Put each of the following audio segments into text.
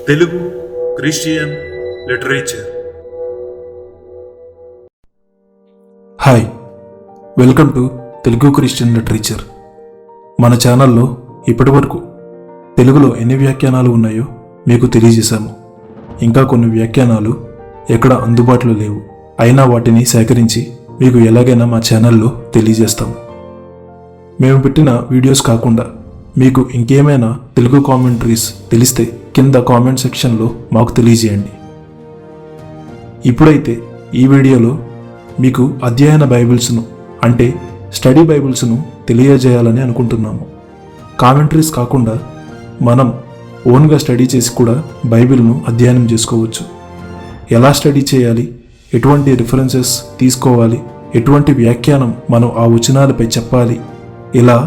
Telugu Christian literature. Hi, welcome to Telugu Christian literature. మన ఛానల్లో ఇప్పటివరకు తెలుగులో ఎన్ని వ్యాఖ్యానాలు ఉన్నాయో మీకు తెలియజేశాము. ఇంకా కొన్ని వ్యాఖ్యానాలు ఎక్కడ అందుబాటులో లేవు, అయినా వాటిని సేకరించి మీకు ఎలాగైనా మా ఛానల్లో తెలియజేస్తాము. మేము పెట్టిన వీడియోస్ కాకుండా మీకు ఇంకేమైనా తెలుగు కామెంటరీస్ తెలిస్తే కింద కామెంట్ సెక్షన్లో మాకు తెలియజేయండి. ఇప్పుడైతే ఈ వీడియోలో మీకు అధ్యయన బైబిల్స్ను అంటే స్టడీ బైబిల్స్ను తెలియజేయాలని అనుకుంటున్నాము. కామెంటరీస్ కాకుండా మనం ఓన్గా స్టడీ చేసి కూడా బైబిల్ను అధ్యయనం చేసుకోవచ్చు. ఎలా స్టడీ చేయాలి, ఎటువంటి రిఫరెన్సెస్ తీసుకోవాలి, ఎటువంటి వ్యాఖ్యానం మనం ఆ వచనాలపై చెప్పాలి, ఇలా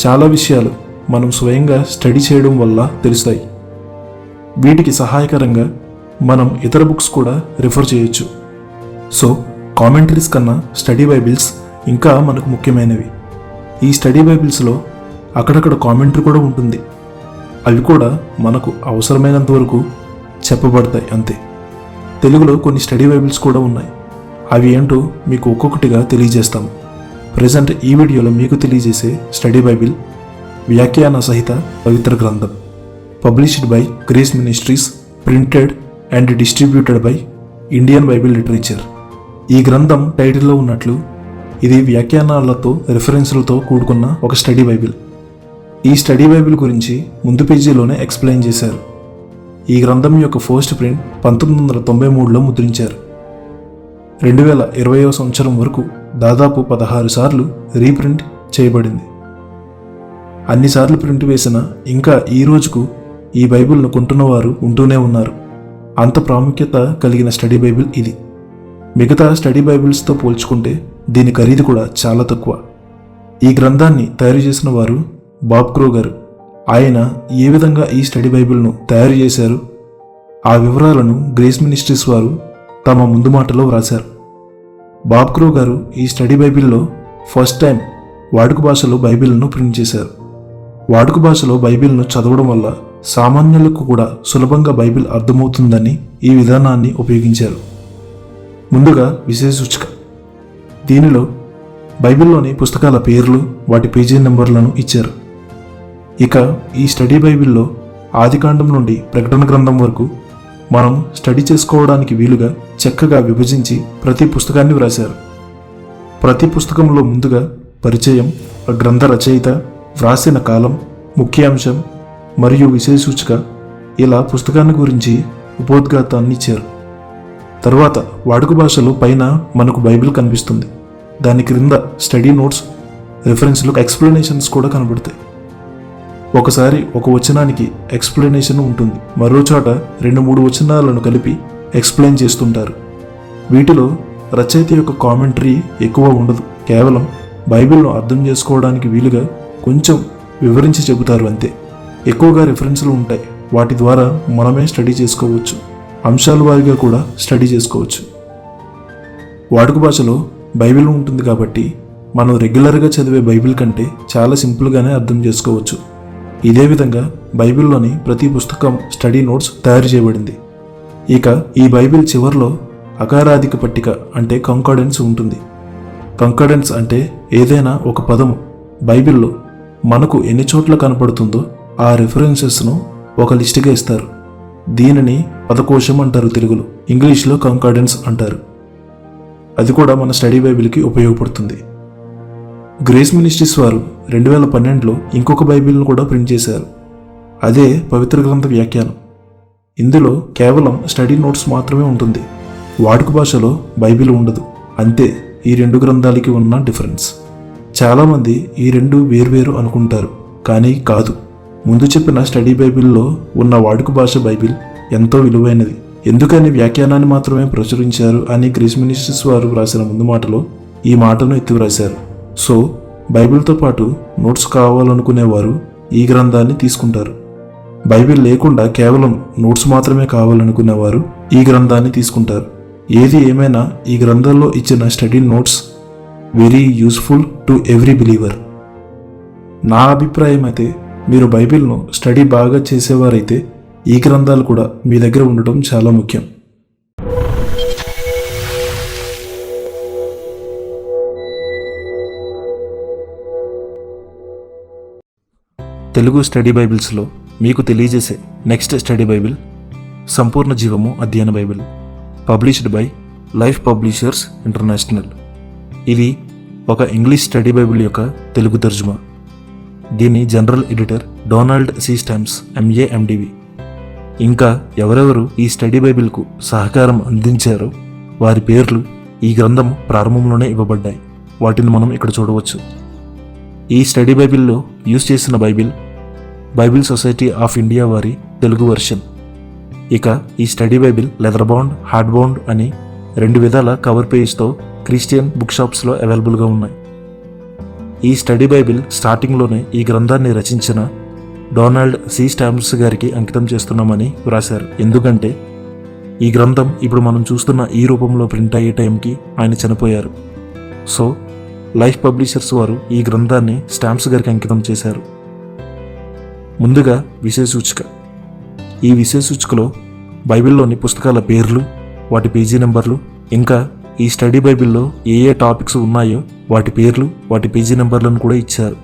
చాలా విషయాలు మనం స్వయంగా స్టడీ చేయడం వల్ల తెలుస్తాయి. వీటికి సహాయకరంగా మనం ఇతర బుక్స్ కూడా రిఫర్ చేయొచ్చు. సో కామెంటరీస్ కన్నా స్టడీ బైబిల్స్ ఇంకా మనకు ముఖ్యమైనవి. ఈ స్టడీ బైబిల్స్లో అక్కడక్కడ కామెంటరీ కూడా ఉంటుంది. అవి కూడా మనకు అవసరమైనంత వరకు చెప్పబడతాయి అంతే. తెలుగులో కొన్ని స్టడీ బైబిల్స్ కూడా ఉన్నాయి. అవి ఏంటో మీకు ఒక్కొక్కటిగా తెలియజేస్తాము. ప్రజెంట్ ఈ వీడియోలో మీకు తెలియజేసే స్టడీ బైబిల్ వ్యాఖ్యాన సహిత పవిత్ర గ్రంథం, published by grace ministries, printed and distributed by Indian Bible literature. ఈ గ్రంథం టైటిల్లో ఉన్నట్లు ఇది వ్యాఖ్యానాలతో రిఫరెన్స్లతో కూడుకున్న ఒక స్టడీ బైబిల్. ఈ స్టడీ బైబిల్ గురించి ముందు పేజీలోనే ఎక్స్ప్లెయిన్ చేశారు. ఈ గ్రంథం యొక్క ఫస్ట్ ప్రింట్ 1993లో ముద్రించారు. 2020వ సంవత్సరం వరకు దాదాపు 16 సార్లు రీప్రింట్ చేయబడింది. అన్నిసార్లు ప్రింట్ వేసిన ఇంకా ఈ రోజుకు ఈ బైబిల్ను కొంటున్నవారు ఉంటూనే ఉన్నారు. అంత ప్రాముఖ్యత కలిగిన స్టడీ బైబిల్ ఇది. మిగతా స్టడీ బైబిల్స్తో పోల్చుకుంటే దీని ఖరీదు కూడా చాలా తక్కువ. ఈ గ్రంథాన్ని తయారు చేసిన వారు బాబ్ క్రో గారు. ఆయన ఏ విధంగా ఈ స్టడీ బైబిల్ను తయారు చేశారు, ఆ వివరాలను గ్రేస్ మినిస్ట్రీస్ వారు తమ ముందు మాటలో వ్రాశారు. బాబ్ క్రో గారు ఈ స్టడీ బైబిల్లో ఫస్ట్ టైం వాడుక భాషలో బైబిల్ను ప్రింట్ చేశారు. వాడుక భాషలో బైబిల్ను చదవడం వల్ల సామాన్యులకు కూడా సులభంగా బైబిల్ అర్థమవుతుందని ఈ విధానాన్ని ఉపయోగించారు. ముందుగా విశేష సూచిక. దీనిలో బైబిల్లోని పుస్తకాల పేర్లు, వాటి పేజీ నెంబర్లను ఇచ్చారు. ఇక ఈ స్టడీ బైబిల్లో ఆదికాండం నుండి ప్రకటన గ్రంథం వరకు మనం స్టడీ చేసుకోవడానికి వీలుగా చక్కగా విభజించి ప్రతి పుస్తకాన్ని వ్రాశారు. ప్రతి పుస్తకంలో ముందుగా పరిచయం, గ్రంథ రచయిత, వ్రాసిన కాలం, ముఖ్యాంశం మరియు విశేష సూచిక, ఇలా పుస్తకాన్ని గురించి ఉపోద్ఘాతాన్ని ఇచ్చారు. తర్వాత వాడుక భాషలో పైన మనకు బైబిల్ కనిపిస్తుంది. దాని క్రింద స్టడీ నోట్స్, రిఫరెన్స్లు, ఎక్స్ప్లెనేషన్స్ కూడా కనబడతాయి. ఒకసారి ఒక వచనానికి ఎక్స్ప్లెనేషన్ ఉంటుంది, మరో చోట 2-3 వచనాలను కలిపి ఎక్స్ప్లెయిన్ చేస్తుంటారు. వీటిలో రచయిత యొక్క కామెంటరీ ఎక్కువ ఉండదు. కేవలం బైబిల్ను అర్థం చేసుకోవడానికి వీలుగా కొంచెం వివరించి చెబుతారు అంతే. ఎక్కువగా రిఫరెన్స్లు ఉంటాయి. వాటి ద్వారా మనమే స్టడీ చేసుకోవచ్చు. అంశాల వారీగా కూడా స్టడీ చేసుకోవచ్చు. వాడుక భాషలో బైబిల్ ఉంటుంది కాబట్టి మనం రెగ్యులర్గా చదివే బైబిల్ కంటే చాలా సింపుల్గానే అర్థం చేసుకోవచ్చు. ఇదే విధంగా బైబిల్లోని ప్రతి పుస్తకం స్టడీ నోట్స్ తయారు చేయబడింది. ఇక ఈ బైబిల్ చివరిలో అకారాధిక పట్టిక అంటే కంకార్డెన్స్ ఉంటుంది. కంకార్డెన్స్ అంటే ఏదైనా ఒక పదము బైబిల్లో మనకు ఎన్ని చోట్ల కనపడుతుందో ఆ రిఫరెన్సెస్ను ఒక లిస్టుగా ఇస్తారు. దీనిని పదకోశం అంటారు తెలుగులో, ఇంగ్లీష్లో కంకార్డెన్స్ అంటారు. అది కూడా మన స్టడీ బైబిల్కి ఉపయోగపడుతుంది. గ్రేస్ మినిస్ట్రీస్ వారు 2012లో ఇంకొక బైబిల్ను కూడా ప్రింట్ చేశారు. అదే పవిత్ర గ్రంథ వ్యాఖ్యానం. ఇందులో కేవలం స్టడీ నోట్స్ మాత్రమే ఉంటుంది. వాడుక భాషలో బైబిల్ ఉండదు. అంతే ఈ 2 గ్రంథాలకి ఉన్న డిఫరెన్స్. చాలామంది ఈ 2 వేర్వేరు అనుకుంటారు, కానీ కాదు. ముందు చెప్పిన స్టడీ బైబిల్లో ఉన్న వాడుక భాష బైబిల్ ఎంతో విలువైనది. ఎందుకని వ్యాఖ్యానాన్ని మాత్రమే ప్రచురించారు అని గ్రేస్ మినిస్ట్రీస్ వారు వ్రాసిన ముందు మాటలో ఈ మాటను ఎత్తి వ్రాశారు. సో బైబిల్తో పాటు నోట్స్ కావాలనుకునేవారు ఈ గ్రంథాన్ని తీసుకుంటారు. బైబిల్ లేకుండా కేవలం నోట్స్ మాత్రమే కావాలనుకునేవారు ఈ గ్రంథాన్ని తీసుకుంటారు. ఏది ఏమైనా ఈ గ్రంథంలో ఇచ్చిన study notes very useful to every believer. నా అభిప్రాయం అయితే మీరు బైబిల్ను స్టడీ బాగా చేసేవారైతే ఈ గ్రంథాలు కూడా మీ దగ్గర ఉండటం చాలా ముఖ్యం. తెలుగు స్టడీ బైబిల్స్లో మీకు తెలియజేసే నెక్స్ట్ స్టడీ బైబిల్ సంపూర్ణ జీవము అధ్యయన Bible, published by Life Publishers International. ఇది ఒక ఇంగ్లీష్ స్టడీ బైబిల్ యొక్క తెలుగు తర్జుమా. దీని general editor Donald C Stamps MA MDV. ఇంకా ఎవరెవరు ఈ స్టడీ బైబిల్కు సహకారం అందించారో వారి పేర్లు ఈ గ్రంథం ప్రారంభంలోనే ఇవ్వబడ్డాయి. వాటిని మనం ఇక్కడ చూడవచ్చు. ఈ స్టడీ బైబిల్లో యూజ్ చేసిన బైబిల్ సొసైటీ ఆఫ్ ఇండియా వారి తెలుగు వెర్షన్. ఇక ఈ study Bible leather bound, hard bound అని 2 విధాల కవర్ పేజ్తో క్రిస్టియన్ బుక్ షాప్స్లో అవైలబుల్గా ఉన్నాయి. ఈ స్టడీ బైబిల్ స్టార్టింగ్లోనే ఈ గ్రంథాన్ని రచించిన డొనాల్డ్ సి స్టామ్స్ గారికి అంకితం చేస్తున్నామని వ్రాశారు. ఎందుకంటే ఈ గ్రంథం ఇప్పుడు మనం చూస్తున్న ఈ రూపంలో ప్రింట్ అయ్యే టైంకి ఆయన చనిపోయారు. సో లైఫ్ పబ్లిషర్స్ వారు ఈ గ్రంథాన్ని స్టామ్స్ గారికి అంకితం చేశారు. ముందుగా విషయ సూచిక. ఈ విషయ సూచికలో బైబిల్లోని పుస్తకాల పేర్లు, వాటి పేజీ నెంబర్లు, ఇంకా ఈ స్టడీ బైబిల్లో ఏ టాపిక్స్ ఉన్నాయో వాటి పేర్లు, వాటి పేజీ నెంబర్లను కూడా ఇచ్చారు.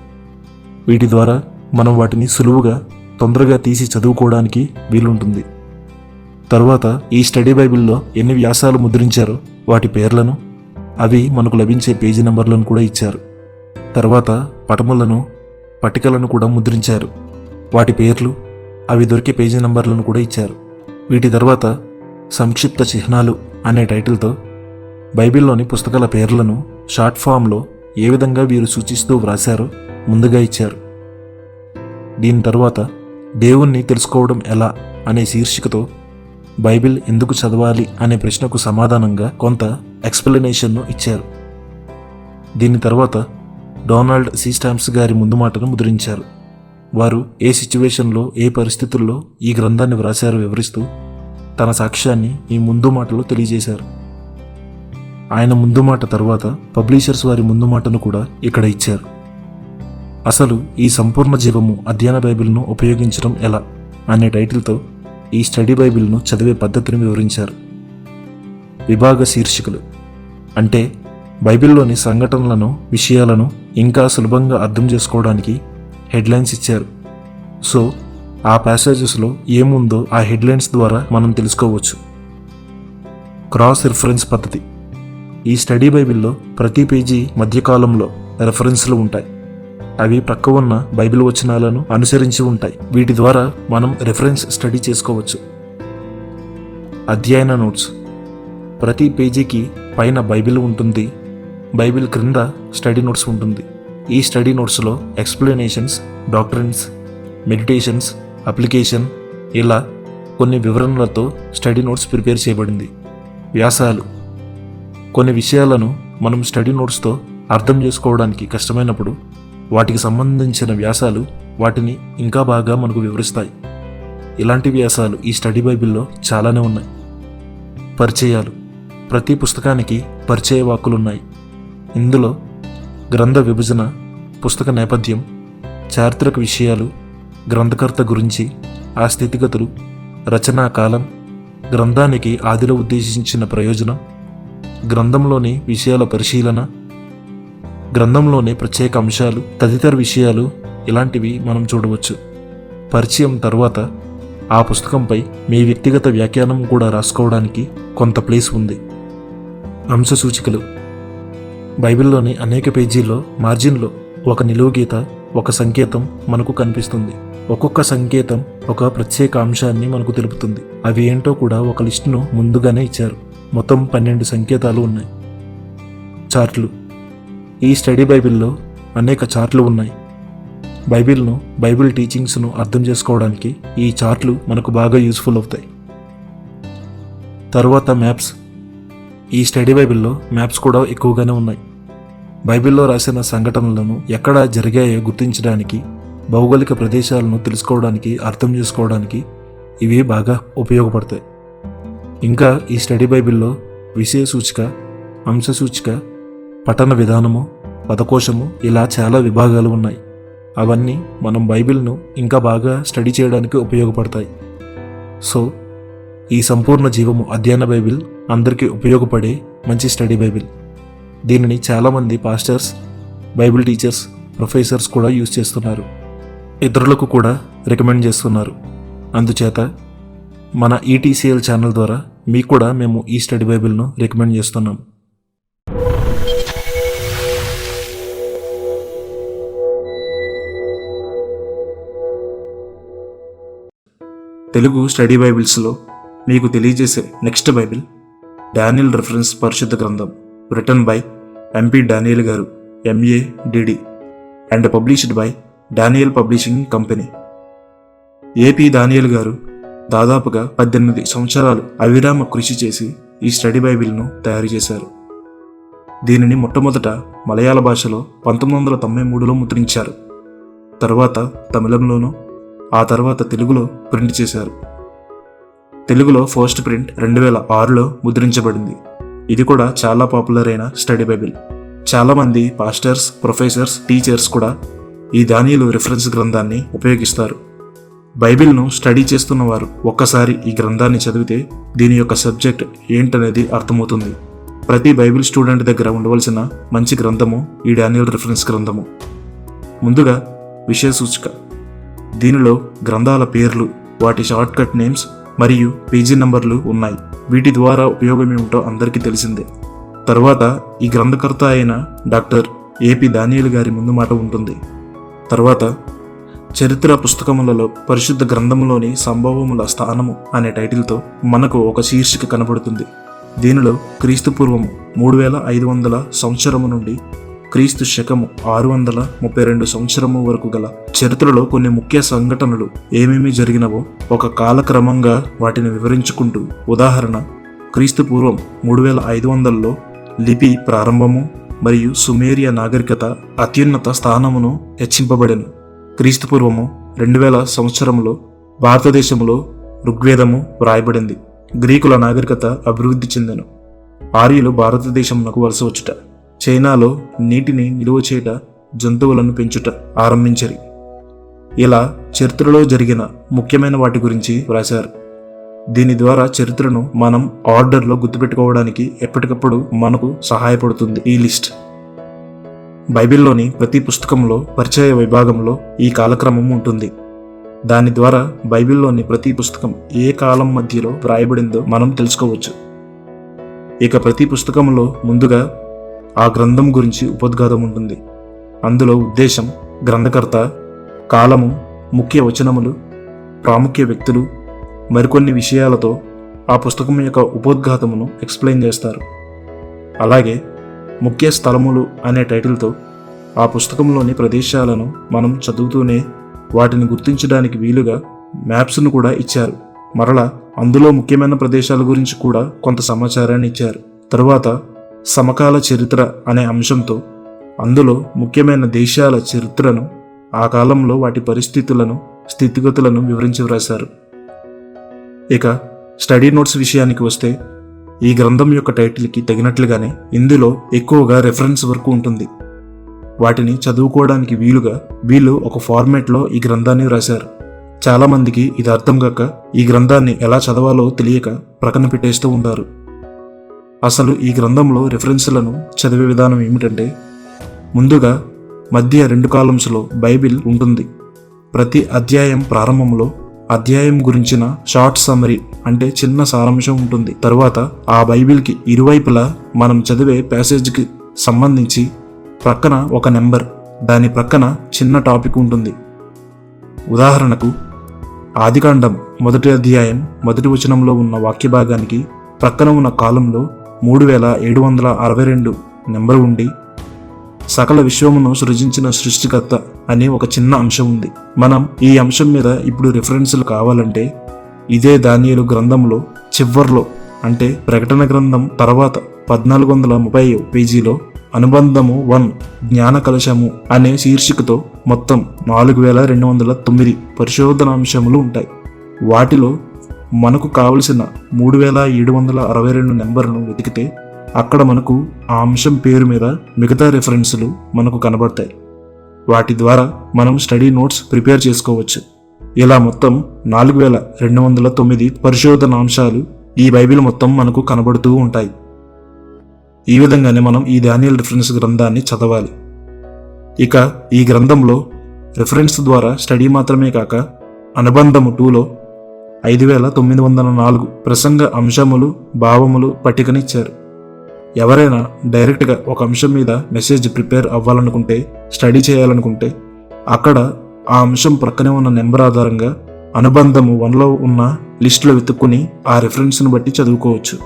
వీటి ద్వారా మనం వాటిని సులువుగా తొందరగా తీసి చదువుకోవడానికి వీలుంటుంది. తరువాత ఈ స్టడీ బైబిల్లో ఎన్ని వ్యాసాలు ముద్రించారో వాటి పేర్లను, అవి మనకు లభించే పేజీ నెంబర్లను కూడా ఇచ్చారు. తర్వాత పటములను, పట్టికలను కూడా ముద్రించారు. వాటి పేర్లు, అవి దొరికే పేజీ నెంబర్లను కూడా ఇచ్చారు. వీటి తర్వాత సంక్షిప్త చిహ్నాలు అనే టైటిల్తో బైబిల్లోని పుస్తకాల పేర్లను షార్ట్ ఫామ్లో ఏ విధంగా వీరు సూచిస్తూ వ్రాశారో ముందుగా ఇచ్చారు. దీని తర్వాత దేవుణ్ణి తెలుసుకోవడం ఎలా అనే శీర్షికతో బైబిల్ ఎందుకు చదవాలి అనే ప్రశ్నకు సమాధానంగా కొంత ఎక్స్ప్లెనేషన్ను ఇచ్చారు. దీని తర్వాత డొనాల్డ్ సి స్టామ్స్ గారి ముందు మాటను ముద్రించారు. వారు ఏ సిచ్యువేషన్లో, ఏ పరిస్థితుల్లో ఈ గ్రంథాన్ని వ్రాశారో వివరిస్తూ తన సాక్ష్యాన్ని ఈ ముందు మాటలో తెలియజేశారు. ఆయన ముందు మాట తర్వాత పబ్లిషర్స్ వారి ముందు మాటను కూడా ఇక్కడ ఇచ్చారు. అసలు ఈ సంపూర్ణ జీవము అధ్యయన బైబిల్ను ఉపయోగించడం ఎలా అనే టైటిల్తో ఈ స్టడీ బైబిల్ను చదివే పద్ధతిని వివరించారు. విభాగ శీర్షికలు అంటే బైబిల్లోని సంఘటనలను, విషయాలను ఇంకా సులభంగా అర్థం చేసుకోవడానికి హెడ్లైన్స్ ఇచ్చారు. సో ఆ ప్యాసేజెస్లో ఏముందో ఆ హెడ్లైన్స్ ద్వారా మనం తెలుసుకోవచ్చు. క్రాస్ రిఫరెన్స్ పద్ధతి. ఈ స్టడీ బైబిల్లో ప్రతి పేజీ మధ్యకాలంలో రెఫరెన్స్లు ఉంటాయి. అవి ప్రక్క ఉన్న బైబిల్ వచనాలను అనుసరించి ఉంటాయి. వీటి ద్వారా మనం రెఫరెన్స్ స్టడీ చేసుకోవచ్చు. అధ్యయన నోట్స్. ప్రతి పేజీకి పైన బైబిల్ ఉంటుంది. బైబిల్ క్రింద స్టడీ నోట్స్ ఉంటుంది. ఈ స్టడీ నోట్స్లో ఎక్స్ప్లెనేషన్స్, డాక్ట్రిన్స్, మెడిటేషన్స్, అప్లికేషన్ ఇలా కొన్ని వివరణలతో స్టడీ నోట్స్ ప్రిపేర్ చేయబడింది. వ్యాసాలు. కొన్ని విషయాలను మనం స్టడీ నోట్స్తో అర్థం చేసుకోవడానికి కష్టమైనప్పుడు వాటికి సంబంధించిన వ్యాసాలు వాటిని ఇంకా బాగా మనకు వివరిస్తాయి. ఇలాంటి వ్యాసాలు ఈ స్టడీ బైబిల్లో చాలానే ఉన్నాయి. పరిచయాలు. ప్రతి పుస్తకానికి పరిచయ వాక్కులున్నాయి. ఇందులో గ్రంథ విభజన, పుస్తక నేపథ్యం, చారిత్రక విషయాలు, గ్రంథకర్త గురించి, ఆ స్థితిగతులు, రచనా కాలం, గ్రంథానికి ఆదిలో ఉద్దేశించిన ప్రయోజనం, గ్రంథంలోని విషయాల పరిశీలన, గ్రంథంలోని ప్రత్యేక అంశాలు, తదితర విషయాలు ఇలాంటివి మనం చూడవచ్చు. పరిచయం తర్వాత ఆ పుస్తకంపై మీ వ్యక్తిగత వ్యాఖ్యానం కూడా రాసుకోవడానికి కొంత ప్లేస్ ఉంది. అంశ సూచికలు. బైబిల్లోని అనేక పేజీల్లో మార్జిన్లో ఒక నిలువు గీత, ఒక సంకేతం మనకు కనిపిస్తుంది. ఒక్కొక్క సంకేతం ఒక ప్రత్యేక అంశాన్ని మనకు తెలుపుతుంది. అవి ఏంటో కూడా ఒక లిస్టును ముందుగానే ఇచ్చారు. మొత్తం 12 సంకేతాలు ఉన్నాయి. చార్ట్లు. ఈ స్టడీ బైబిల్లో అనేక చార్ట్లు ఉన్నాయి. బైబిల్ టీచింగ్స్ను అర్థం చేసుకోవడానికి ఈ చార్ట్లు మనకు బాగా యూస్ఫుల్ అవుతాయి. తరువాత మ్యాప్స్. ఈ స్టడీ బైబిల్లో మ్యాప్స్ కూడా ఎక్కువగానే ఉన్నాయి. బైబిల్లో రాసిన సంఘటనలను ఎక్కడ జరిగాయో గుర్తించడానికి, భౌగోళిక ప్రదేశాలను తెలుసుకోవడానికి, అర్థం చేసుకోవడానికి ఇవి బాగా ఉపయోగపడతాయి. ఇంకా ఈ స్టడీ బైబిల్లో విషయ సూచిక, అంశ సూచిక, పఠన విధానము, పదకోశము ఇలా చాలా విభాగాలు ఉన్నాయి. అవన్నీ మనం బైబిల్ను ఇంకా బాగా స్టడీ చేయడానికి ఉపయోగపడతాయి. సో ఈ సంపూర్ణ జీవము అధ్యయన బైబిల్ అందరికీ ఉపయోగపడే మంచి స్టడీ బైబిల్. దీనిని చాలామంది పాస్టర్స్, బైబిల్ టీచర్స్, ప్రొఫెసర్స్ కూడా యూజ్ చేస్తున్నారు. ఇతరులకు కూడా రికమెండ్ చేస్తున్నారు. అందుచేత మన ఈటీసీఎల్ ఛానల్ ద్వారా మీకు కూడా మేము ఈ స్టడీ బైబిల్ను రికమెండ్ చేస్తున్నాం. తెలుగు స్టడీ బైబిల్స్లో మీకు తెలియజేసే నెక్స్ట్ బైబిల్ డానియల్ రిఫరెన్స్ పరిశుద్ధ గ్రంథం, రిటన్ బై ఎంపీ డానియల్ గారు, MA DD, and published by Daniel publishing company. AP Daniel గారు దాదాపుగా 18 సంవత్సరాలు అవిరామ కృషి చేసి ఈ స్టడీ బైబిల్ను తయారు చేశారు. దీనిని మొట్టమొదట మలయాళ భాషలో 1993లో ముద్రించారు. తర్వాత తమిళంలోనూ, ఆ తర్వాత తెలుగులో ప్రింట్ చేశారు. తెలుగులో ఫస్ట్ ప్రింట్ 2006లో ముద్రించబడింది. ఇది కూడా చాలా పాపులర్ అయిన స్టడీ బైబిల్. చాలామంది పాస్టర్స్, ప్రొఫెసర్స్, టీచర్స్ కూడా ఈ దానియేలు రిఫరెన్స్ గ్రంథాన్ని ఉపయోగిస్తారు. బైబిల్ను స్టడీ చేస్తున్న వారు ఒక్కసారి ఈ గ్రంథాన్ని చదివితే దీని యొక్క సబ్జెక్ట్ ఏంటనేది అర్థమవుతుంది. ప్రతి బైబిల్ స్టూడెంట్ దగ్గర ఉండవలసిన మంచి గ్రంథము ఈ డానియేల్ రిఫరెన్స్ గ్రంథము. ముందుగా విషయ సూచిక. దీనిలో గ్రంథాల పేర్లు, వాటి షార్ట్ కట్ నేమ్స్ మరియు పేజీ నంబర్లు ఉన్నాయి. వీటి ద్వారా ఉపయోగం ఏమిటో అందరికీ తెలిసిందే. తర్వాత ఈ గ్రంథకర్త అయిన డాక్టర్ ఏపీ డానియేల్ గారి ముందు మాట ఉంటుంది. తర్వాత చరిత్ర పుస్తకములలో పరిశుద్ధ గ్రంథములోని సంభవముల స్థానము అనే టైటిల్తో మనకు ఒక శీర్షిక కనబడుతుంది. దీనిలో క్రీస్తు పూర్వము 3500 సంవత్సరము నుండి క్రీస్తు శకము 632 సంవత్సరము వరకు గల చరిత్రలో కొన్ని ముఖ్య సంఘటనలు ఏమేమి జరిగినవో ఒక కాలక్రమంగా వాటిని వివరించుకుంటూ, ఉదాహరణ క్రీస్తు పూర్వం 3500లో లిపి ప్రారంభము మరియు సుమేరియా నాగరికత అత్యున్నత స్థానమును హెచ్చింపబడెను. క్రీస్తు పూర్వము 2000 సంవత్సరంలో భారతదేశంలో ఋగ్వేదము వ్రాయబడింది. గ్రీకుల నాగరికత అభివృద్ధి చెందెను. ఆర్యులు భారతదేశంకు వలస వచ్చుట, చైనాలో నీటిని నిలువ చేయుట, జంతువులను పెంచుట ఆరంభించరి. ఇలా చరిత్రలో జరిగిన ముఖ్యమైన వాటి గురించి వ్రాశారు. దీని ద్వారా చరిత్రను మనం ఆర్డర్లో గుర్తుపెట్టుకోవడానికి ఎప్పటికప్పుడు మనకు సహాయపడుతుంది ఈ లిస్ట్. బైబిల్లోని ప్రతి పుస్తకంలో పరిచయ విభాగంలో ఈ కాలక్రమం ఉంటుంది. దాని ద్వారా బైబిల్లోని ప్రతి పుస్తకం ఏ కాలం మధ్యలో వ్రాయబడిందో మనం తెలుసుకోవచ్చు. ఇక ప్రతి పుస్తకంలో ముందుగా ఆ గ్రంథం గురించి ఉపోద్ఘాతం ఉంటుంది. అందులో ఉద్దేశం, గ్రంథకర్త, కాలము, ముఖ్య వచనములు, ప్రాముఖ్య వ్యక్తులు, మరికొన్ని విషయాలతో ఆ పుస్తకం యొక్క ఉపోద్ఘాతమును ఎక్స్ప్లెయిన్ చేస్తారు. అలాగే ముఖ్య స్థలములు అనే టైటిల్తో ఆ పుస్తకంలోని ప్రదేశాలను మనం చదువుతూనే వాటిని గుర్తించడానికి వీలుగా మ్యాప్స్ను కూడా ఇచ్చారు. మరలా అందులో ముఖ్యమైన ప్రదేశాల గురించి కూడా కొంత సమాచారాన్ని ఇచ్చారు. తరువాత సమకాల చరిత్ర అనే అంశంతో అందులో ముఖ్యమైన దేశాల చరిత్రను, ఆ కాలంలో వాటి పరిస్థితులను, స్థితిగతులను వివరించి వ్రాశారు. ఇక స్టడీ నోట్స్ విషయానికి వస్తే ఈ గ్రంథం యొక్క టైటిల్కి తగినట్లుగానే ఇందులో ఎక్కువగా రెఫరెన్స్ వర్క్ ఉంటుంది. వాటిని చదువుకోవడానికి వీలుగా వీళ్ళు ఒక ఫార్మేట్లో ఈ గ్రంథాన్ని రాశారు. చాలామందికి ఇది అర్థం కాక ఈ గ్రంథాన్ని ఎలా చదవాలో తెలియక ప్రక్కన పెట్టేస్తూ ఉంటారు. అసలు ఈ గ్రంథంలో రెఫరెన్స్లను చదివే విధానం ఏమిటంటే, ముందుగా మధ్య 2 కాలమ్స్లో బైబిల్ ఉంటుంది. ప్రతి అధ్యాయం ప్రారంభంలో అధ్యాయం గురించిన షార్ట్ సమ్మరీ అంటే చిన్న సారాంశం ఉంటుంది. తరువాత ఆ బైబిల్కి ఇరువైపులా మనం చదివే ప్యాసేజ్కి సంబంధించి ప్రక్కన ఒక నెంబర్, దాని ప్రక్కన చిన్న టాపిక్ ఉంటుంది. ఉదాహరణకు ఆదికాండం 1వ అధ్యాయం 1వ వచనంలో ఉన్న వాక్య భాగానికి ప్రక్కన ఉన్న కాలంలో 3762 నెంబర్ ఉండి సకల విశ్వమును సృజించిన సృష్టికర్త అనే ఒక చిన్న అంశం ఉంది. మనం ఈ అంశం మీద ఇప్పుడు రిఫరెన్స్లు కావాలంటే ఇదే దానియేలు గ్రంథంలో చివర్లో అంటే ప్రకటన గ్రంథం తర్వాత 1430 పేజీలో అనుబంధము 1 జ్ఞాన కలశము అనే శీర్షికతో మొత్తం 4209 పరిశోధనాంశములు ఉంటాయి. వాటిలో మనకు కావలసిన 3762 నెంబర్ను వెతికితే అక్కడ మనకు ఆ అంశం పేరు మీద మిగతా రెఫరెన్సులు మనకు కనబడతాయి. వాటి ద్వారా మనం స్టడీ నోట్స్ ప్రిపేర్ చేసుకోవచ్చు. ఇలా మొత్తం 4209 పరిశోధనాంశాలు ఈ బైబిల్ మొత్తం మనకు కనబడుతూ ఉంటాయి. ఈ విధంగానే మనం ఈ దానియేలు రిఫరెన్స్ గ్రంథాన్ని చదవాలి. ఇక ఈ గ్రంథంలో రిఫరెన్స్ ద్వారా స్టడీ మాత్రమే కాక అనుబంధము 2లో 5904 ప్రసంగ అంశములు, భావములు పట్టికనిచ్చారు. ఎవరైనా డైరెక్ట్గా ఒక అంశం మీద మెసేజ్ ప్రిపేర్ అవ్వాలనుకుంటే, స్టడీ చేయాలనుకుంటే అక్కడ ఆ అంశం ప్రక్కనే ఉన్న నెంబర్ ఆధారంగా అనుబంధము 1లో ఉన్న లిస్టులో వెతుక్కుని ఆ రిఫరెన్స్ను బట్టి చదువుకోవచ్చు.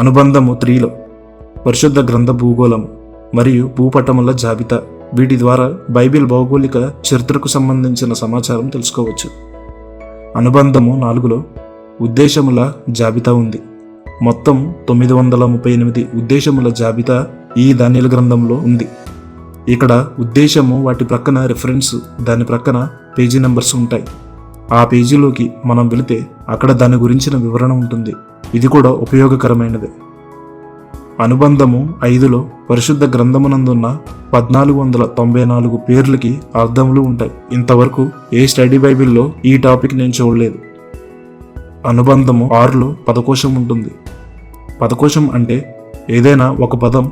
అనుబంధము 3లో పరిశుద్ధ గ్రంథ భూగోళం మరియు భూపటముల జాబితా, వీటి ద్వారా బైబిల్ భౌగోళిక చరిత్రకు సంబంధించిన సమాచారం తెలుసుకోవచ్చు. అనుబంధము 4లో ఉద్దేశముల జాబితా ఉంది. మొత్తం 938 ఉద్దేశముల జాబితా ఈ దానియేలు గ్రంథంలో ఉంది. ఇక్కడ ఉద్దేశము, వాటి ప్రక్కన రిఫరెన్స్, దాని ప్రక్కన పేజీ నెంబర్స్ ఉంటాయి. ఆ పేజీలోకి మనం వెళితే అక్కడ దాని గురించిన వివరణ ఉంటుంది. ఇది కూడా ఉపయోగకరమైనదే. అనుబంధము 5లో పరిశుద్ధ గ్రంథమునందున్న 1494 పేర్లకి అర్థములు ఉంటాయి. ఇంతవరకు ఏ స్టడీ బైబిల్లో ఈ టాపిక్ నేను చూడలేదు. అనుబంధము 6లో పదకోశం ఉంటుంది. పదకోశం అంటే ఏదైనా ఒక పదం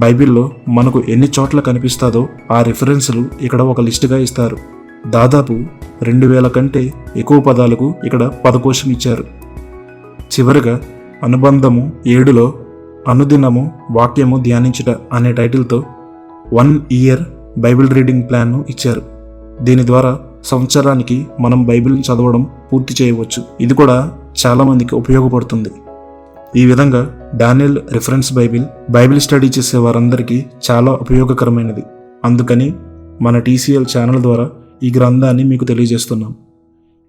బైబిల్లో మనకు ఎన్ని చోట్ల కనిపిస్తాదో ఆ రిఫరెన్స్లు ఇక్కడ ఒక లిస్టుగా ఇస్తారు. దాదాపు 2000 కంటే ఎక్కువ పదాలకు ఇక్కడ పదకోశం ఇచ్చారు. చివరిగా అనుబంధము 7లో అనుదినము వాక్యము ధ్యానించుట అనే టైటిల్తో 1 ఇయర్ బైబిల్ రీడింగ్ ప్లాన్ను ఇచ్చారు. దీని ద్వారా సంవత్సరానికి మనం బైబిల్ చదవడం పూర్తి చేయవచ్చు. ఇది కూడా చాలామందికి ఉపయోగపడుతుంది. ఈ విధంగా డానియల్ రిఫరెన్స్ బైబిల్ స్టడీ చేసే వారందరికీ చాలా ఉపయోగకరమైనది. అందుకని మన TCL ఛానల్ ద్వారా ఈ గ్రంథాన్ని మీకు తెలియజేస్తున్నాం.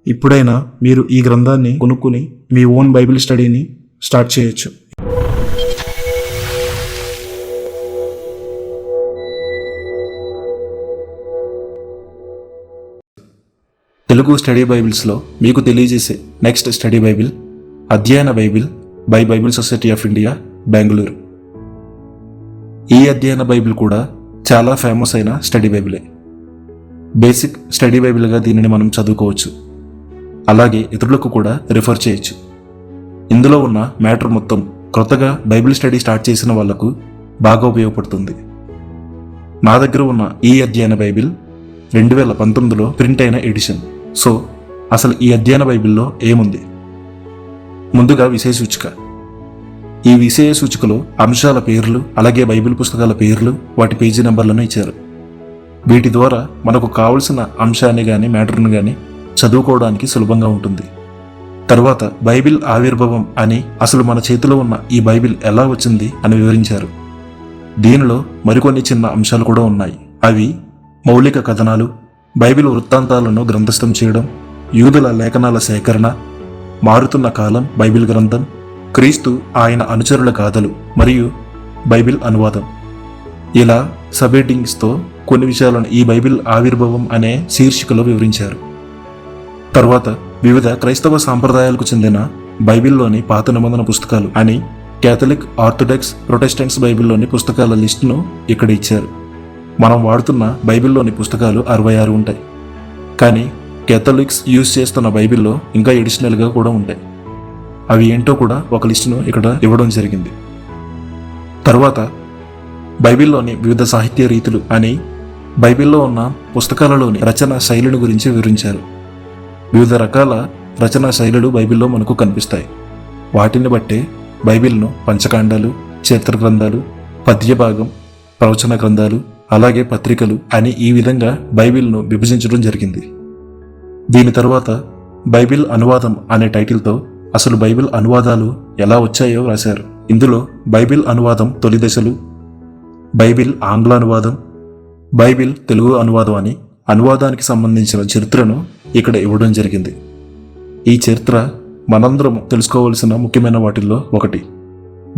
ఇప్పుడైనా మీరు ఈ గ్రంథాన్ని కొనుక్కుని మీ ఓన్ బైబిల్ స్టడీని స్టార్ట్ చేయొచ్చు. తెలుగు స్టడీ బైబిల్స్లో మీకు తెలియజేసే నెక్స్ట్ స్టడీ బైబిల్ అధ్యయన Bible by Bible society of India, Bengaluru. ఈ అధ్యయన బైబిల్ కూడా చాలా ఫేమస్ అయిన స్టడీ బైబిలే. బేసిక్ స్టడీ బైబిల్గా దీనిని మనం చదువుకోవచ్చు. అలాగే ఇతరులకు కూడా రిఫర్ చేయొచ్చు. ఇందులో ఉన్న మ్యాటర్ మొత్తం కొత్తగా బైబిల్ స్టడీ స్టార్ట్ చేసిన వాళ్లకు బాగా ఉపయోగపడుతుంది. నా దగ్గర ఉన్న ఈ అధ్యయన బైబిల్ 2019లో ప్రింట్ అయిన ఎడిషన్. సో అసలు ఈ అధ్యయన బైబిల్లో ఏముంది? ముందుగా విషయ సూచిక. ఈ విషయ సూచికలో అంశాల పేర్లు, అలాగే బైబిల్ పుస్తకాల పేర్లు, వాటి పేజీ నెంబర్లను ఇచ్చారు. వీటి ద్వారా మనకు కావలసిన అంశాన్ని కానీ మ్యాటర్ను కానీ చదువుకోవడానికి సులభంగా ఉంటుంది. తర్వాత బైబిల్ ఆవిర్భావం అని, అసలు మన చేతిలో ఉన్న ఈ బైబిల్ ఎలా వచ్చింది అని వివరించారు. దీనిలో మరికొన్ని చిన్న అంశాలు కూడా ఉన్నాయి. అవి మౌలిక కథనాలు, బైబిల్ వృత్తాంతాలను గ్రంథస్థం చేయడం, యూదుల లేఖనాల సేకరణ, మారుతున్న కాలం బైబిల్ గ్రంథం, క్రీస్తు ఆయన అనుచరుల గాథలు మరియు బైబిల్ అనువాదం. ఇలా సబ్హెడ్డింగ్స్తో కొన్ని విషయాలను ఈ బైబిల్ ఆవిర్భావం అనే శీర్షికలో వివరించారు. తర్వాత వివిధ క్రైస్తవ సాంప్రదాయాలకు చెందిన బైబిల్లోని పాత నిబంధన పుస్తకాలు అని క్యాథలిక్, ఆర్థోడాక్స్, ప్రొటెస్టెంట్స్ బైబిల్లోని పుస్తకాల లిస్టును ఇక్కడ ఇచ్చారు. మనం వాడుతున్న బైబిల్లోని పుస్తకాలు 66 ఉంటాయి. కానీ క్యాథలిక్స్ యూజ్ చేస్తున్న బైబిల్లో ఇంకా ఎడిషనల్గా కూడా ఉంటాయి. అవి ఏంటో కూడా ఒక లిస్టును ఇక్కడ ఇవ్వడం జరిగింది. తర్వాత బైబిల్లోని వివిధ సాహిత్య రీతులు అని బైబిల్లో ఉన్న పుస్తకాలలోని రచనా శైలిని గురించి వివరించారు. వివిధ రకాల రచనా శైలులు బైబిల్లో మనకు కనిపిస్తాయి. వాటిని బట్టే బైబిల్ను పంచకాండాలు, చరిత్ర గ్రంథాలు, పద్య భాగం, ప్రవచన గ్రంథాలు, అలాగే పత్రికలు అని ఈ విధంగా బైబిల్ను విభజించడం జరిగింది. దీని తర్వాత బైబిల్ అనువాదం అనే టైటిల్తో అసలు బైబిల్ అనువాదాలు ఎలా వచ్చాయో రాశారు. ఇందులో బైబిల్ అనువాదం తొలి దశలు, బైబిల్ ఆంగ్ల అనువాదం, బైబిల్ తెలుగు అనువాదం అని అనువాదానికి సంబంధించిన చరిత్రను ఇక్కడ ఇవ్వడం జరిగింది. ఈ చరిత్ర మనందరం తెలుసుకోవలసిన ముఖ్యమైన వాటిల్లో ఒకటి.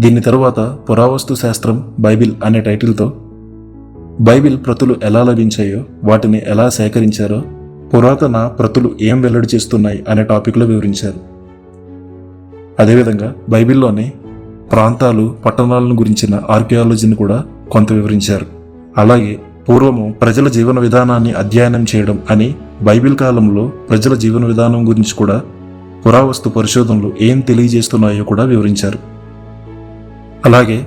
దీని తర్వాత పురావస్తు శాస్త్రం బైబిల్ అనే టైటిల్తో బైబిల్ ప్రతులు ఎలా లభించాయో, వాటిని ఎలా సేకరించారో, పురాతన ప్రతులు ఏం వెల్లడి చేస్తున్నాయి అనే టాపిక్లో వివరించారు. అదేవిధంగా బైబిల్లోని ప్రాంతాలు, పట్టణాలను గురించిన ఆర్కియాలజీని కూడా కొంత వివరించారు. అలాగే పూర్వము ప్రజల జీవన విధానాన్ని అధ్యయనం చేయడం అని బైబిల్ కాలంలో ప్రజల జీవన విధానం గురించి కూడా పురావస్తు పరిశోధనలు ఏం తెలియజేస్తున్నాయో కూడా వివరించారు. అలాగే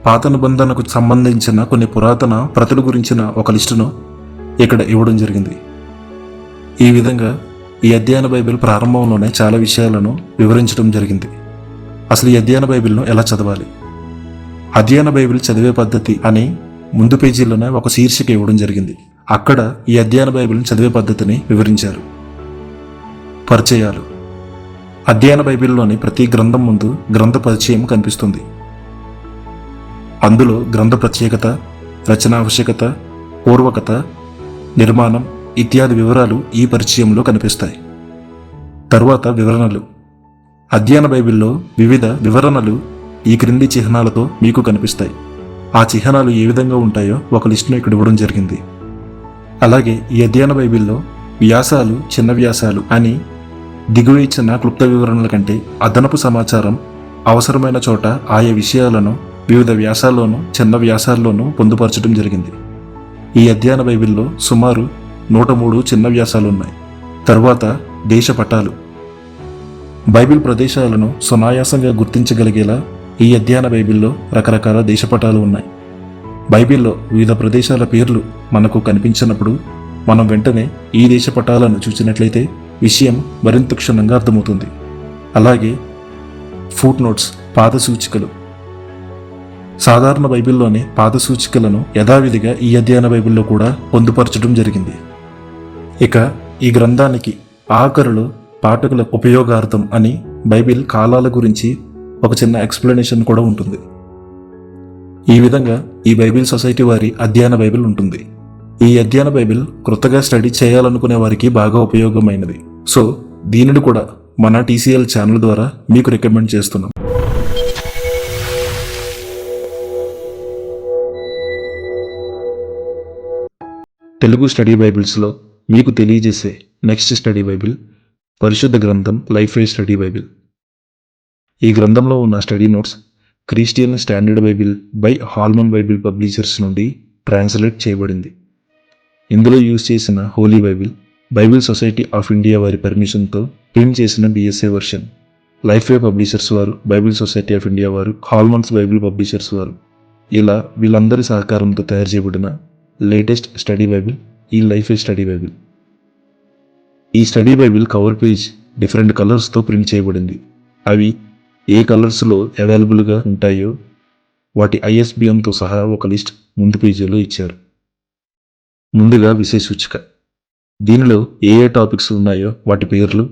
పాత నిబంధనకు సంబంధించిన కొన్ని పురాతన ప్రతుల గురించిన ఒక లిస్టును ఇక్కడ ఇవ్వడం జరిగింది. ఈ విధంగా ఈ అధ్యయన బైబిల్ ప్రారంభంలోనే చాలా విషయాలను వివరించడం జరిగింది. అసలు ఈ అధ్యయన బైబిల్ను ఎలా చదవాలి, అధ్యయన బైబిల్ చదివే పద్ధతి అని ముందు పేజీలోనే ఒక శీర్షిక ఇవ్వడం జరిగింది. అక్కడ ఈ అధ్యయన బైబిల్ని చదివే పద్ధతిని వివరించారు. పరిచయాలు. అధ్యయన బైబిల్లోని ప్రతి గ్రంథం ముందు గ్రంథ పరిచయం కనిపిస్తుంది. అందులో గ్రంథ ప్రత్యేకత, రచనావశ్యకత, పూర్వకత, నిర్మాణం ఇత్యాది వివరాలు ఈ పరిచయంలో కనిపిస్తాయి. తరువాత వివరణలు. అధ్యయన బైబిల్లో వివిధ వివరణలు ఈ క్రింది చిహ్నాలతో మీకు కనిపిస్తాయి. ఆ చిహ్నాలు ఏ విధంగా ఉంటాయో ఒక లిస్టును ఇక్కడ ఇవ్వడం జరిగింది. అలాగే ఈ అధ్యయన బైబిల్లో వ్యాసాలు, చిన్న వ్యాసాలు అని దిగువ ఇచ్చిన క్లుప్త వివరణల కంటే అదనపు సమాచారం అవసరమైన చోట ఆయా విషయాలను వివిధ వ్యాసాల్లోనూ చిన్న వ్యాసాల్లోనూ పొందుపరచడం జరిగింది. ఈ అధ్యయన బైబిల్లో సుమారు 103 చిన్న వ్యాసాలు ఉన్నాయి. తరువాత దేశ పటాలు. బైబిల్ ప్రదేశాలను సునాయాసంగా గుర్తించగలిగేలా ఈ అధ్యయన బైబిల్లో రకరకాల దేశపటాలు ఉన్నాయి. బైబిల్లో వివిధ ప్రదేశాల పేర్లు మనకు కనిపించినప్పుడు మనం వెంటనే ఈ దేశపటాలను చూసినట్లయితే విషయం మరింత క్షుణ్ణంగా అర్థమవుతుంది. అలాగే ఫుట్ నోట్స్, పాద సూచికలు. సాధారణ బైబిల్లోని పాద సూచికలను యథావిధిగా ఈ అధ్యయన బైబిల్లో కూడా పొందుపరచడం జరిగింది. ఇక ఈ గ్రంథానికి ఆఖరులో పాఠకుల ఉపయోగార్థం అని బైబిల్ కాలాల గురించి ఒక చిన్న ఎక్స్ప్లెనేషన్ కూడా ఉంటుంది. ఈ విధంగా ఈ బైబిల్ సొసైటీ వారి అధ్యయన బైబిల్ ఉంటుంది. ఈ అధ్యయన బైబిల్ క్రొత్తగా స్టడీ చేయాలనుకునే వారికి బాగా ఉపయోగమైనది. సో దీనిని కూడా మన TCL ఛానల్ ద్వారా మీకు రికమెండ్ చేస్తున్నాం. తెలుగు స్టడీ బైబిల్స్లో మీకు తెలియజేసే నెక్స్ట్ స్టడీ బైబిల్ పరిశుద్ధ గ్రంథం లైఫ్ వే స్టడీ బైబిల్. ఈ గ్రంథంలో ఉన్న study notes Christian standard Bible by Holman Bible publishers నుండి ట్రాన్స్లేట్ చేయబడింది. ఇందులో యూజ్ చేసిన Holi Bible Bible society of India వారి పర్మిషన్తో ప్రింట్ చేసిన BSA version. Life way publishers వారు, బైబిల్ సొసైటీ ఆఫ్ ఇండియా వారు, హాల్మన్స్ బైబిల్ పబ్లిషర్స్ వారు, ఇలా వీళ్ళందరి సహకారంతో తయారు చేయబడిన లేటెస్ట్ స్టడీ బైబిల్ ఈ లైఫ్ వే స్టడీ బైబిల్. ఈ study Bible cover page different కలర్స్తో ప్రింట్ చేయబడింది. అవి ఏ కలర్స్లో అవైలబుల్గా ఉంటాయో వాటి ISBNతో సహా ఒక లిస్ట్ ముందు పేజీలో ఇచ్చారు. ముందుగా విషయ సూచిక. దీనిలో ఏ టాపిక్స్ ఉన్నాయో వాటి పేర్లు,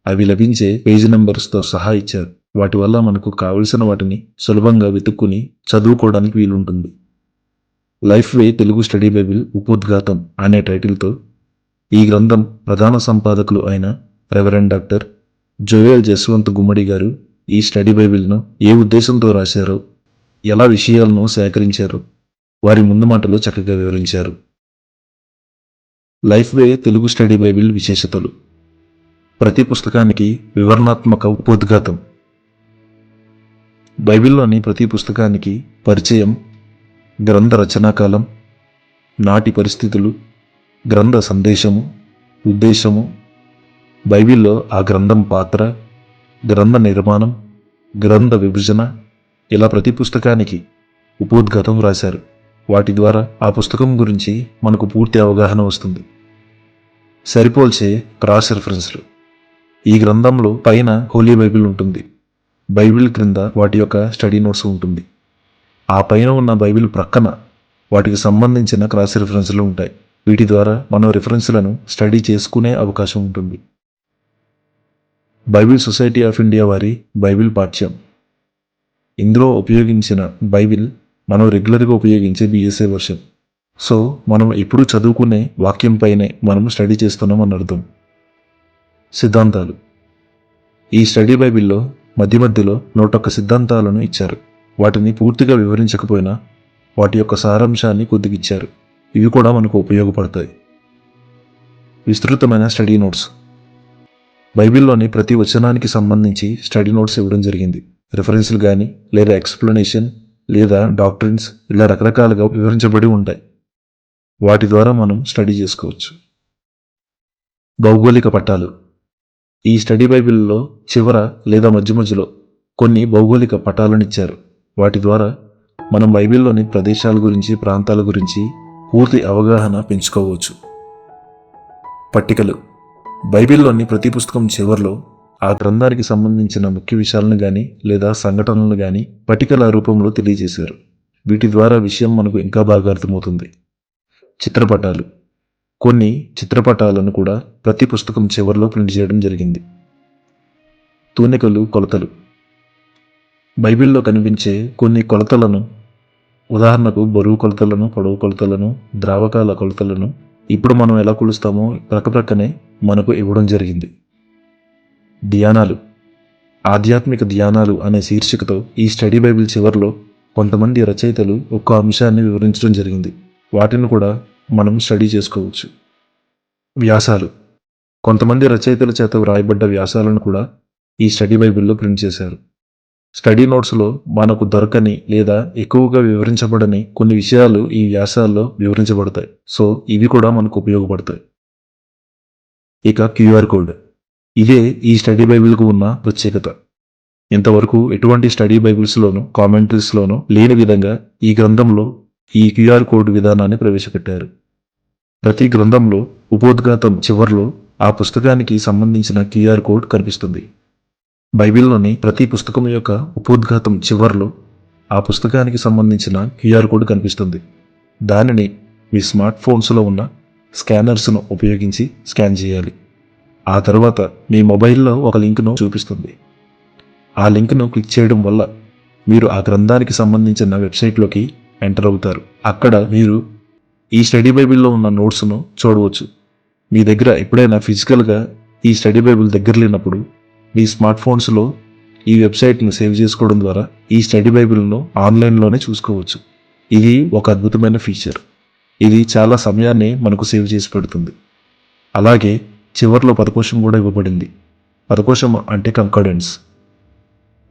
అవి లభించే పేజీ నెంబర్స్తో సహా ఇచ్చారు. వాటి వల్ల మనకు కావలసిన వాటిని సులభంగా వెతుక్కుని చదువుకోవడానికి వీలుంటుంది. Life Way Telugu study Bible ఉపోద్ఘాతం అనే టైటిల్తో ఈ గ్రంథం ప్రధాన సంపాదకులు అయిన reverend doctor Joel Jaswanth Gummadi గారు ఈ స్టడీ బైబిల్ను ఏ ఉద్దేశంతో రాశారో, ఎలా విషయాలను సేకరించారో వారి ముందు మాటలో చక్కగా వివరించారు. Life Way Telugu study Bible విశేషతలు. ప్రతి పుస్తకానికి వివరణాత్మక ఉపోద్ఘాతం. బైబిల్లోని ప్రతి పుస్తకానికి పరిచయం, గ్రంథ రచనాకాలం, నాటి పరిస్థితులు, గ్రంథ సందేశము, ఉద్దేశము, బైబిల్లో ఆ గ్రంథం పాత్ర, గ్రంథ నిర్మాణం, గ్రంథ విభజన, ఇలా ప్రతి పుస్తకానికి ఉపోద్ఘాతం రాశారు. వాటి ద్వారా ఆ పుస్తకం గురించి మనకు పూర్తి అవగాహన వస్తుంది. సరిపోల్చే క్రాస్ రెఫరెన్స్లు. ఈ గ్రంథంలో పైన హోలీ బైబిల్ ఉంటుంది. బైబిల్ క్రింద వాటి యొక్క స్టడీ నోట్స్ ఉంటుంది. ఆ పైన ఉన్న బైబిల్ ప్రక్కన వాటికి సంబంధించిన క్రాస్ రిఫరెన్స్లు ఉంటాయి. వీటి ద్వారా మనం రిఫరెన్స్లను స్టడీ చేసుకునే అవకాశం ఉంటుంది. బైబిల్ సొసైటీ ఆఫ్ ఇండియా వారి బైబిల్ పాఠ్యం. ఇందులో ఉపయోగించిన బైబిల్ మనం రెగ్యులర్గా ఉపయోగించే BSA వర్షన్. సో మనం ఎప్పుడూ చదువుకునే వాక్యం పైనే మనం స్టడీ చేస్తున్నాం అని అర్థం. సిద్ధాంతాలు. ఈ స్టడీ బైబిల్లో మధ్య మధ్యలో 101 సిద్ధాంతాలను ఇచ్చారు. వాటిని పూర్తిగా వివరించకపోయినా వాటి యొక్క సారాంశాన్ని కొద్దిగా ఇచ్చారు. ఇవి కూడా మనకు ఉపయోగపడతాయి. విస్తృతమైన స్టడీ నోట్స్. బైబిల్లోని ప్రతి వచనానికి సంబంధించి స్టడీ నోట్స్ ఇవ్వడం జరిగింది. రిఫరెన్స్లు కానీ లేదా ఎక్స్ప్లెనేషన్ లేదా డాక్ట్రిన్స్ ఇలా రకరకాలుగా వివరించబడి ఉంటాయి. వాటి ద్వారా మనం స్టడీ చేసుకోవచ్చు. భౌగోళిక పట్టాలు. ఈ స్టడీ బైబిల్లో చివర లేదా మధ్య మధ్యలో కొన్ని భౌగోళిక పటాలను ఇచ్చారు. వాటి ద్వారా మనం బైబిల్లోని ప్రదేశాల గురించి, ప్రాంతాల గురించి పూర్తి అవగాహన పెంచుకోవచ్చు. పట్టికలు. బైబిల్లోని ప్రతి పుస్తకం చివరిలో ఆ గ్రంథానికి సంబంధించిన ముఖ్య విషయాలను కానీ లేదా సంఘటనలను కానీ పట్టికల రూపంలో తెలియజేశారు. వీటి ద్వారా విషయం మనకు ఇంకా బాగా అర్థమవుతుంది. చిత్రపటాలు. కొన్ని చిత్రపటాలను కూడా ప్రతి పుస్తకం చివరిలో ప్రింట్ చేయడం జరిగింది. తూనికలు, కొలతలు. బైబిల్లో కనిపించే కొన్ని కొలతలను, ఉదాహరణకు బరువు కొలతలను, పొడవు కొలతలను, ద్రావకాల కొలతలను ఇప్పుడు మనం ఎలా కొలుస్తామో ప్రక్కనే మనకు ఇవ్వడం జరిగింది. ధ్యానాలు. ఆధ్యాత్మిక ధ్యానాలు అనే శీర్షికతో ఈ స్టడీ బైబిల్ చివరిలో కొంతమంది రచయితలు ఒక్క అంశాన్ని వివరించడం జరిగింది. వాటిని కూడా మనం స్టడీ చేసుకోవచ్చు. వ్యాసాలు. కొంతమంది రచయితల చేత వ్రాయబడ్డ వ్యాసాలను కూడా ఈ స్టడీ బైబిల్లో ప్రింట్ చేశారు. స్టడీ నోట్స్లో మనకు దొరకని లేదా ఎక్కువగా వివరించబడని కొన్ని విషయాలు ఈ వ్యాసాల్లో వివరించబడతాయి. సో ఇవి కూడా మనకు ఉపయోగపడతాయి. ఇక క్యూఆర్ కోడ్. ఇదే ఈ స్టడీ బైబిల్కు ఉన్న ప్రత్యేకత. ఇంతవరకు ఎటువంటి స్టడీ బైబిల్స్లోనూ కామెంటరీస్లోనూ లేని విధంగా ఈ గ్రంథంలో ఈ క్యూఆర్ కోడ్ విధానాన్ని ప్రవేశపెట్టారు. ప్రతి గ్రంథంలో ఉపోద్ఘాతం చివర్లో ఆ పుస్తకానికి సంబంధించిన క్యూఆర్ కోడ్ కనిపిస్తుంది. బైబిల్లోని ప్రతి పుస్తకం యొక్క ఉపోద్ఘాతం చివర్లో ఆ పుస్తకానికి సంబంధించిన క్యూఆర్ కోడ్ కనిపిస్తుంది. దానిని మీ స్మార్ట్ ఫోన్స్లో ఉన్న స్కానర్స్ను ఉపయోగించి స్కాన్ చేయాలి. ఆ తర్వాత మీ మొబైల్లో ఒక లింక్ను చూపిస్తుంది. ఆ లింక్ను క్లిక్ చేయడం వల్ల మీరు ఆ గ్రంథానికి సంబంధించిన వెబ్సైట్లోకి ఎంటర్ అవుతారు. అక్కడ మీరు ఈ స్టడీ బైబిల్లో ఉన్న నోట్స్ను చూడవచ్చు. మీ దగ్గర ఎప్పుడైనా ఫిజికల్గా ఈ స్టడీ బైబిల్ దగ్గర లేనప్పుడు మీ స్మార్ట్ ఫోన్స్లో ఈ వెబ్సైట్ను సేవ్ చేసుకోవడం ద్వారా ఈ స్టడీ బైబిల్ను ఆన్లైన్లోనే చూసుకోవచ్చు. ఇది ఒక అద్భుతమైన ఫీచర్. ఇది చాలా సమయాన్ని మనకు సేవ్ చేసి పెడుతుంది. అలాగే చివర్లో పదకోశం కూడా ఇవ్వబడింది. పదకోశం అంటే కంకార్డెన్స్.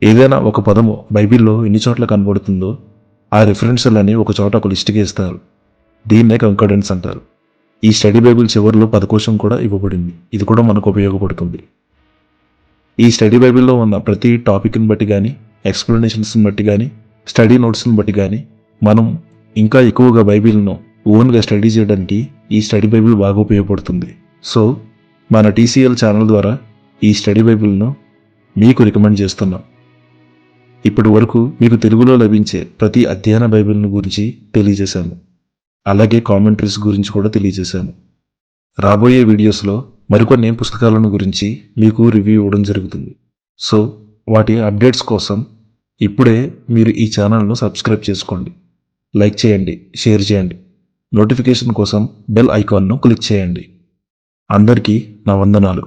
ఏదైనా ఒక పదము బైబిల్లో ఎన్ని చోట్ల కనబడుతుందో ఆ రిఫరెన్స్లని ఒక చోట ఒక లిస్ట్కి ఇస్తారు. దీన్నే కంకార్డెన్స్ అంటారు. ఈ స్టడీ బైబిల్ చివరిలో పదకోశం కూడా ఇవ్వబడింది. ఇది కూడా మనకు ఉపయోగపడుతుంది. ఈ స్టడీ బైబిల్లో ఉన్న ప్రతి టాపిక్ని బట్టి కానీ, ఎక్స్ప్లెనేషన్స్ని బట్టి కానీ, స్టడీ నోట్స్ని బట్టి కానీ మనం ఇంకా ఎక్కువగా బైబిల్ను ఓన్గా స్టడీ చేయడానికి ఈ స్టడీ బైబిల్ బాగా ఉపయోగపడుతుంది. సో మన టీసీఎల్ ఛానల్ ద్వారా ఈ స్టడీ బైబిల్ను మీకు రికమెండ్ చేస్తున్నాం. ఇప్పటి వరకు మీకు తెలుగులో లభించే ప్రతి అధ్యయన బైబిల్ను గురించి తెలియజేశాను. అలాగే కామెంటరీస్ గురించి కూడా తెలియజేశాను. రాబోయే వీడియోస్లో మరికొన్ని పుస్తకాలను గురించి మీకు రివ్యూ ఇవ్వడం జరుగుతుంది. సో వాటి అప్డేట్స్ కోసం ఇప్పుడే మీరు ఈ ఛానల్ను సబ్స్క్రైబ్ చేసుకోండి, లైక్ చేయండి, షేర్ చేయండి. నోటిఫికేషన్ కోసం బెల్ ఐకాన్ను క్లిక్ చేయండి. అందరికీ నా వందనాలు.